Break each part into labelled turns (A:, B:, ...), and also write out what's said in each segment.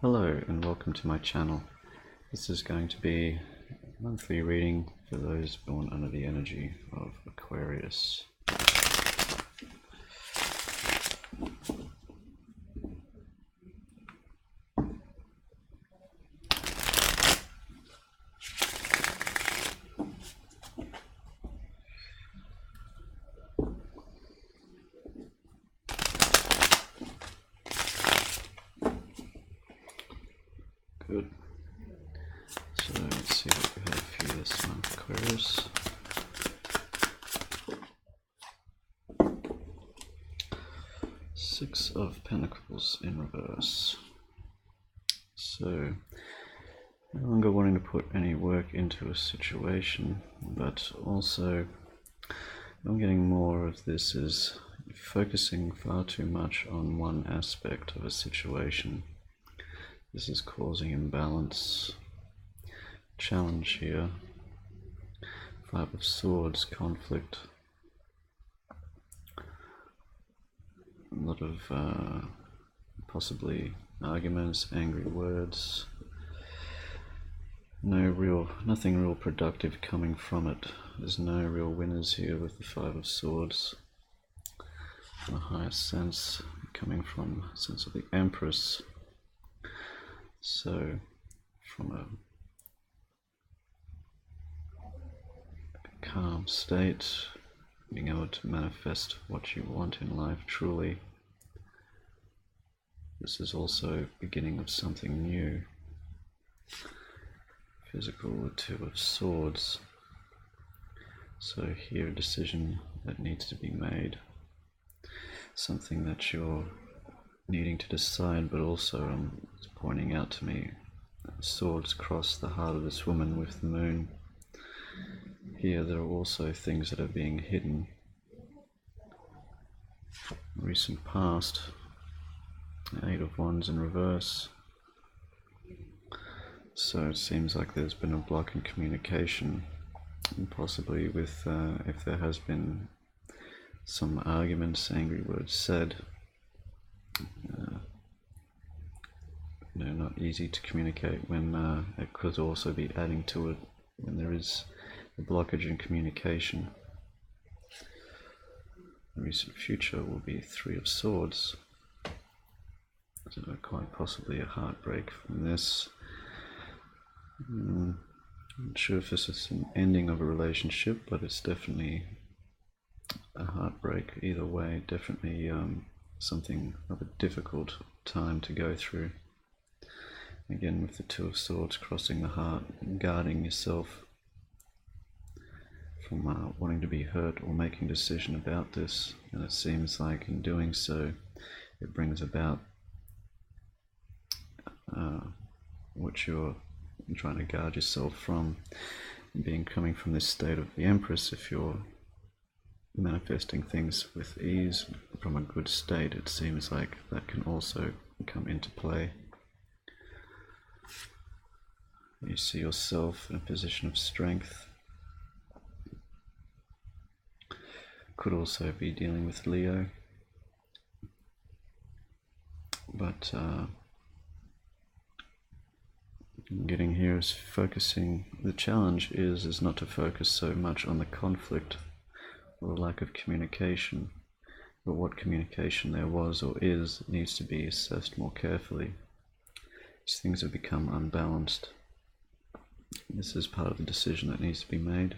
A: Hello and welcome to my channel. This is going to be a monthly reading for those born under the energy of Aquarius. Good. So let's see what we have for you this month, Aquarius. Six of Pentacles in reverse. So, no longer wanting to put any work into a situation, but also I'm getting more of this is focusing far too much on one aspect of a situation. This is causing imbalance, challenge here. Five of Swords, conflict. A lot of possibly arguments, angry words. Nothing real productive coming from it. There's no real winners here with the Five of Swords. A higher sense coming from a sense of the Empress. So, from a calm state, being able to manifest what you want in life truly. This is also beginning of something new. Physical, the Two of Swords. So here a decision that needs to be made. Something that you're needing to decide, but also it's pointing out to me, swords cross the heart of this woman with the moon. Here there are also things that are being hidden. Recent past, Eight of Wands in reverse. So it seems like there's been a block in communication, and possibly with if there has been some arguments, angry words said. Not easy to communicate when it could also be adding to it when there is a blockage in communication. The recent future will be Three of Swords. So quite possibly a heartbreak from this. I'm not sure if this is an ending of a relationship, but it's definitely a heartbreak either way. Definitely something of a difficult time to go through. Again, with the Two of Swords crossing the heart, guarding yourself from wanting to be hurt or making a decision about this. And it seems like in doing so, it brings about what you're trying to guard yourself from. Coming from this state of the Empress, if you're manifesting things with ease from a good state, it seems like that can also come into play. You see yourself in a position of strength. Could also be dealing with Leo, but getting here is focusing. The challenge is not to focus so much on the conflict or lack of communication, but what communication there was or is needs to be assessed more carefully, as things have become unbalanced. This is part of the decision that needs to be made.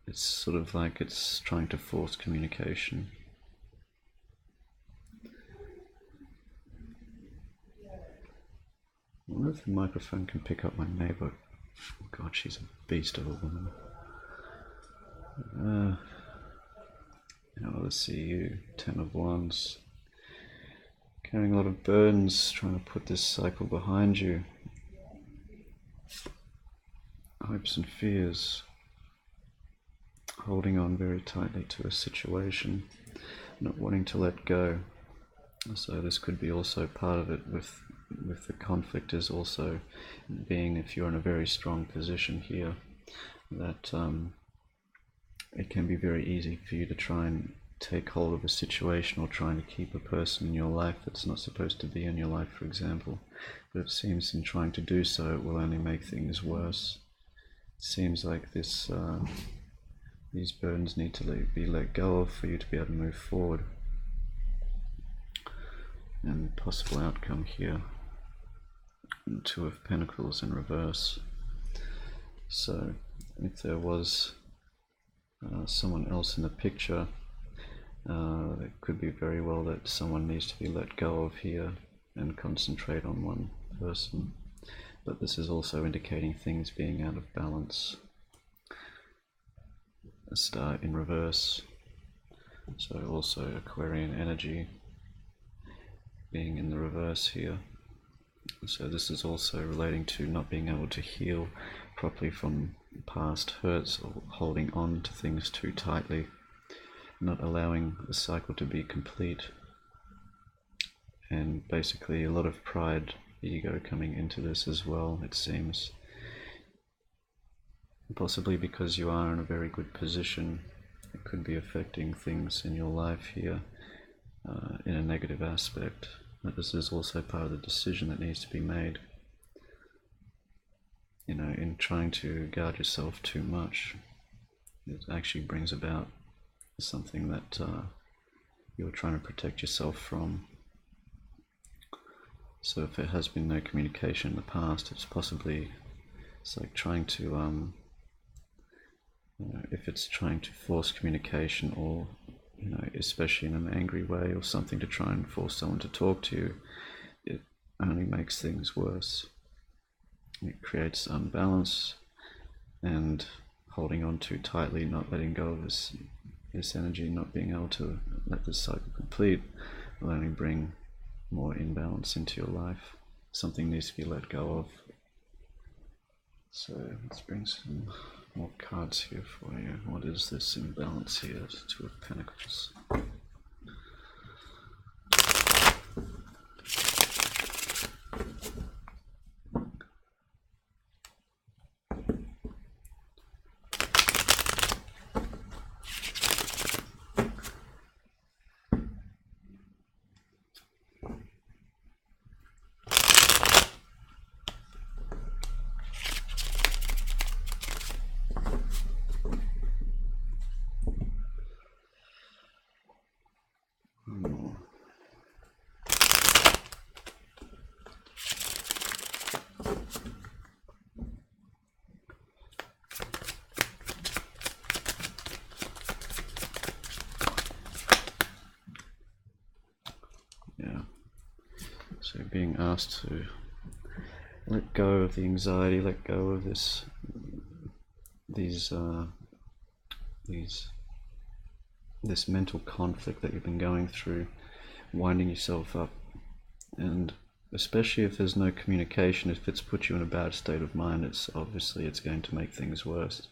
A: It's sort of like it's trying to force communication. I wonder if the microphone can pick up my neighbor. Oh God, she's a beast of a woman. Now let's see you, Ten of Wands. Carrying a lot of burdens, trying to put this cycle behind you. Hopes and fears. Holding on very tightly to a situation, not wanting to let go. So this could be also part of it with the conflict, is also being, if you're in a very strong position here, that it can be very easy for you to try and take hold of a situation or trying to keep a person in your life that's not supposed to be in your life, for example. But it seems in trying to do so, it will only make things worse. It seems like this, these burdens need to be let go of for you to be able to move forward. And possible outcome here, Two of Pentacles in reverse. So if there was someone else in the picture, it could be very well that someone needs to be let go of here and concentrate on one person. But this is also indicating things being out of balance. A Star in reverse, so also Aquarian energy being in the reverse here. So this is also relating to not being able to heal properly from past hurts, or holding on to things too tightly, not allowing the cycle to be complete, and basically a lot of pride, ego coming into this as well, it seems. Possibly because you are in a very good position, it could be affecting things in your life here in a negative aspect. But this is also part of the decision that needs to be made. You know, in trying to guard yourself too much, it actually brings about something that you're trying to protect yourself from. So if there has been no communication in the past, it's like trying to, you know, if it's trying to force communication, or you know, especially in an angry way or something, to try and force someone to talk to you, it only makes things worse. It creates unbalance, and holding on too tightly, not letting go of this energy, not being able to let this cycle complete, will only bring more imbalance into your life. Something needs to be let go of. So let's bring some more cards here for you. What is this imbalance here? Two of Pentacles. So being asked to let go of the anxiety, let go of this mental conflict that you've been going through, winding yourself up. And especially if there's no communication, if it's put you in a bad state of mind, it's going to make things worse.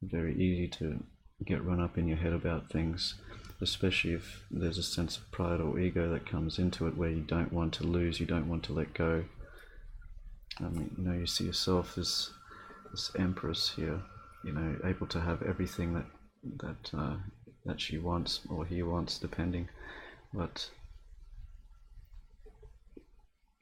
A: Very easy to get run up in your head about things, especially if there's a sense of pride or ego that comes into it, where you don't want to lose, you don't want to let go. I mean, you know, you see yourself as this Empress here, you know, able to have everything that she wants, or he wants, depending. But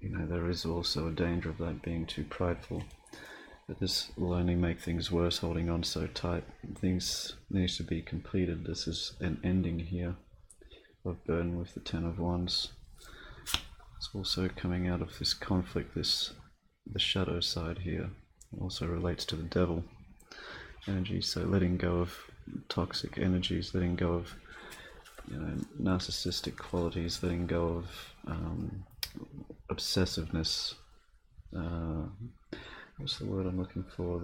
A: you know, there is also a danger of that being too prideful. But this will only make things worse, holding on so tight. Things needs to be completed. This is an ending here of burden with the Ten of Wands. It's also coming out of this conflict, the shadow side here. It also relates to the Devil energy. So letting go of toxic energies, letting go of, you know, narcissistic qualities, letting go of obsessiveness. What's the word I'm looking for?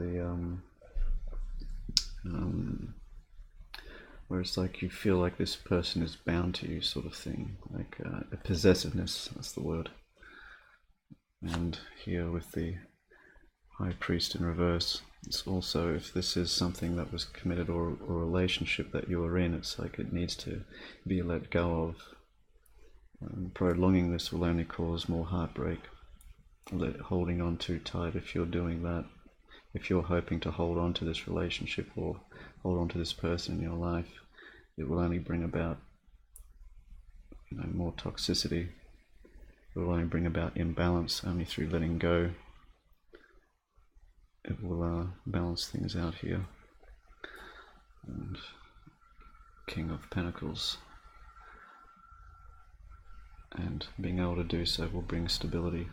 A: Where it's like you feel like this person is bound to you, sort of thing, like a possessiveness. That's the word. And here with the High Priest in reverse, it's also, if this is something that was committed, or a relationship that you are in, it's like it needs to be let go of. Prolonging this will only cause more heartbreak. Holding on too tight, if you're doing that, if you're hoping to hold on to this relationship or hold on to this person in your life, it will only bring about more toxicity. It will only bring about imbalance. Only through letting go it will balance things out here. And King of Pentacles, and being able to do so will bring stability,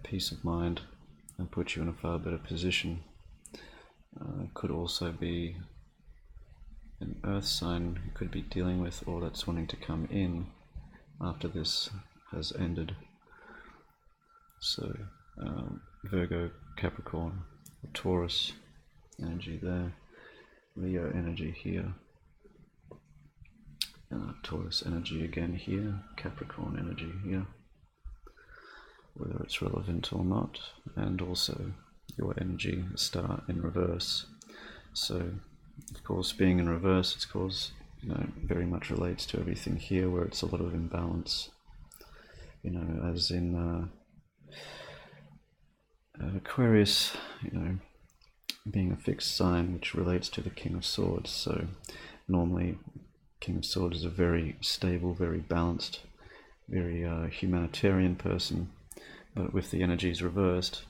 A: peace of mind, and put you in a far better position. Could also be an earth sign you could be dealing with, or that's wanting to come in after this has ended. So Virgo, Capricorn, Taurus energy there, Leo energy here, Taurus energy again here, Capricorn energy here, whether it's relevant or not, and also your energy, the star in reverse. So of course, being in reverse, it's cause very much relates to everything here, where it's a lot of imbalance. As in Aquarius, being a fixed sign, which relates to the King of Swords. So normally, King of Swords is a very stable, very balanced, very humanitarian person. But with the energies reversed,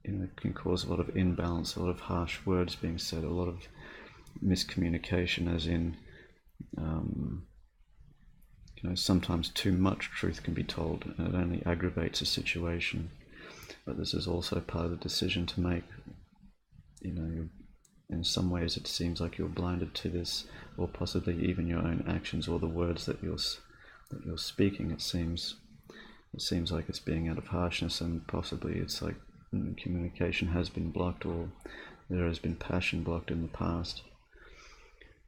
A: it can cause a lot of imbalance, a lot of harsh words being said, a lot of miscommunication, as in sometimes too much truth can be told, and it only aggravates a situation. But this is also part of the decision to make. In some ways it seems like you're blinded to this, or possibly even your own actions or the words that you're speaking. It seems like it's being out of harshness, and possibly it's like communication has been blocked, or there has been passion blocked in the past.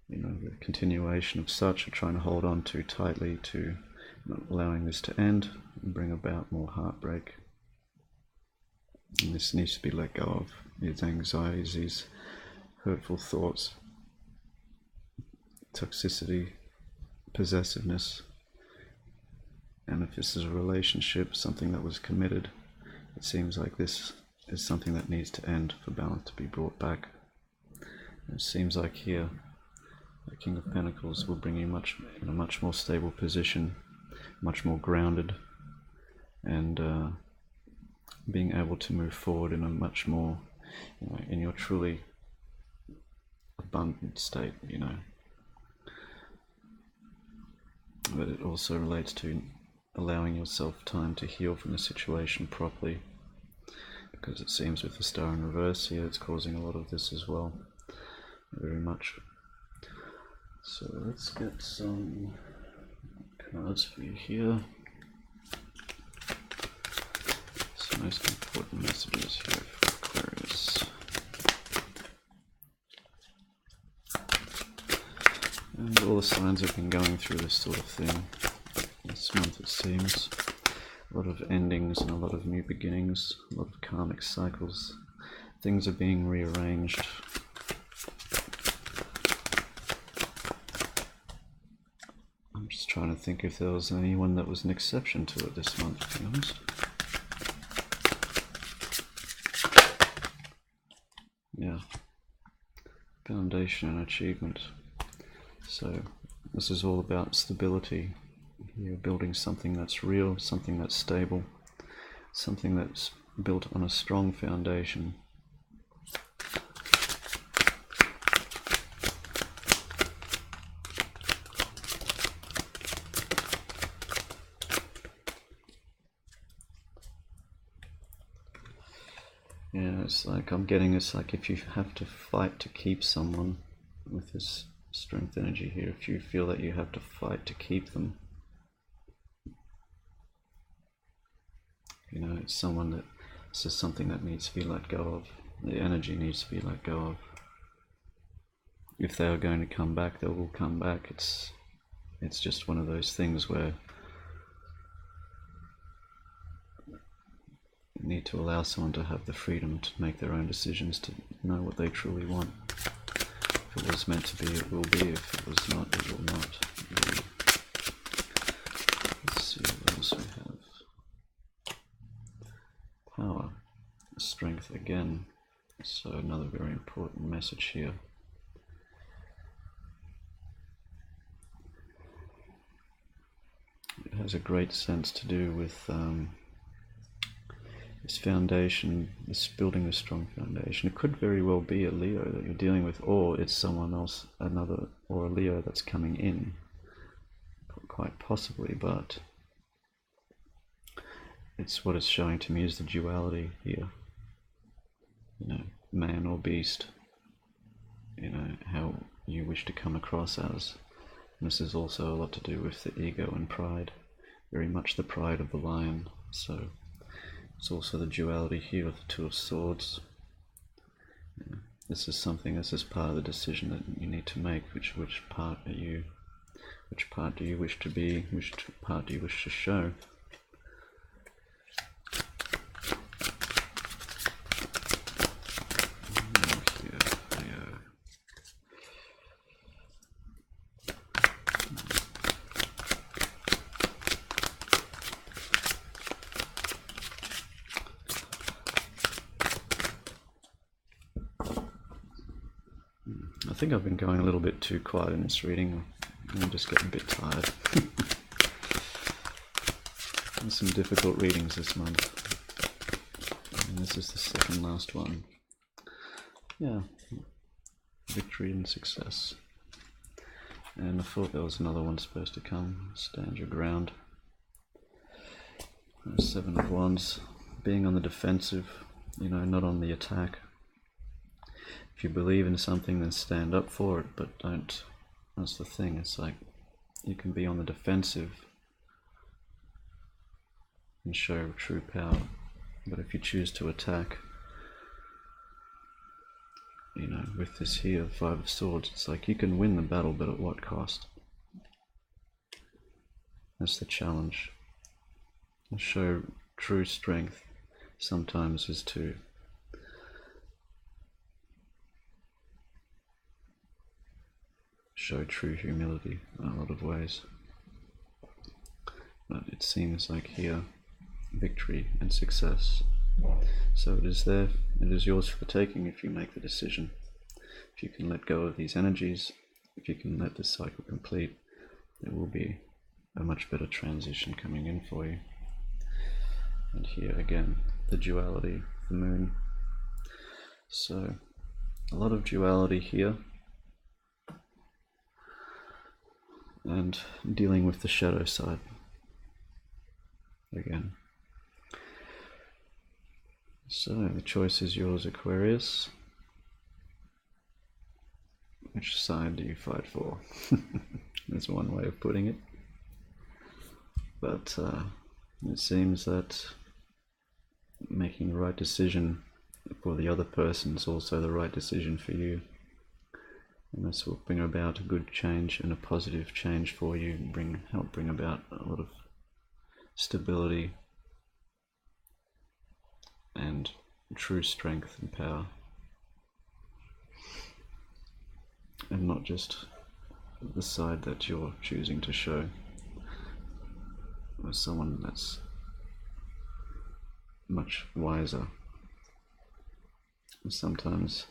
A: The continuation of such, or trying to hold on too tightly to not allowing this to end and bring about more heartbreak. And this needs to be let go of, these anxieties, these hurtful thoughts, toxicity, possessiveness. And if this is a relationship, something that was committed, it seems like this is something that needs to end for balance to be brought back. And it seems like here, the King of Pentacles will bring you in a much more stable position, much more grounded, and being able to move forward in a much more, in your truly abundant state, But it also relates to allowing yourself time to heal from the situation properly, because it seems with the star in reverse here, it's causing a lot of this as well, very much. So let's get some cards for you here. Some most important messages here for Aquarius. And all the signs have been going through this sort of thing this month, it seems. A lot of endings and a lot of new beginnings, a lot of karmic cycles. Things are being rearranged. I'm just trying to think if there was anyone that was an exception to it this month, to be honest. Yeah. Foundation and achievement. So this is all about stability. You're building something that's real, something that's stable, something that's built on a strong foundation. Yeah, it's like I'm getting it's like if you have to fight to keep someone with this strength energy here, if you feel that you have to fight to keep them, it's someone that, this is something that needs to be let go of. The energy needs to be let go of. If they are going to come back, they will come back. It's just one of those things where you need to allow someone to have the freedom to make their own decisions, to know what they truly want. If it was meant to be, it will be. If it was not, it will not. Let's see what else we have. Power, strength again. So another very important message here. has a great sense to do with this foundation, this building a strong foundation. It could very well be a Leo that you're dealing with, or it's someone else, another, or a Leo that's coming in, quite possibly, but it's what it's showing to me is the duality here, you know, man or beast, you know, how you wish to come across as. And this is also a lot to do with the ego and pride, very much the pride of the lion. So it's also the duality here with the Two of Swords. Yeah, this is something, this is part of the decision that you need to make. Which part are you, which part do you wish to be, which part do you wish to show? I think I've been going a little bit too quiet in this reading. I'm just getting a bit tired. There's some difficult readings this month. And this is the second last one. Yeah, victory and success. And I thought there was another one supposed to come. Stand your ground. Seven of Wands. Being on the defensive, you know, not on the attack. If you believe in something, then stand up for it, but don't. That's the thing. It's like you can be on the defensive and show true power, but if you choose to attack, you know, with this here, Five of Swords, it's like you can win the battle, but at what cost? That's the challenge. To show true strength sometimes is to show true humility in a lot of ways. But it seems like here, victory and success. So it is there, it is yours for the taking if you make the decision. If you can let go of these energies, if you can let this cycle complete, there will be a much better transition coming in for you. And here again, the duality, the moon. So a lot of duality here. And dealing with the shadow side again. So the choice is yours, Aquarius. Which side do you fight for? That's one way of putting it. But it seems that making the right decision for the other person is also the right decision for you. And this will bring about a good change and a positive change for you, help bring about a lot of stability and true strength and power. And not just the side that you're choosing to show as someone that's much wiser. Sometimes,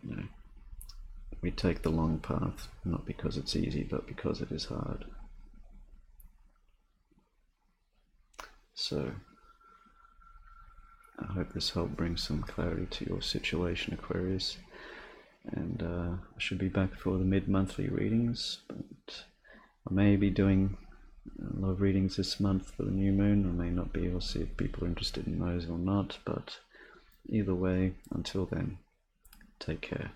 A: you know, we take the long path, not because it's easy, but because it is hard. So, I hope this helped bring some clarity to your situation, Aquarius. And I should be back for the mid-monthly readings, but I may be doing a lot of readings this month for the new moon. I may not be. We'll see if people are interested in those or not, but either way, until then, take care.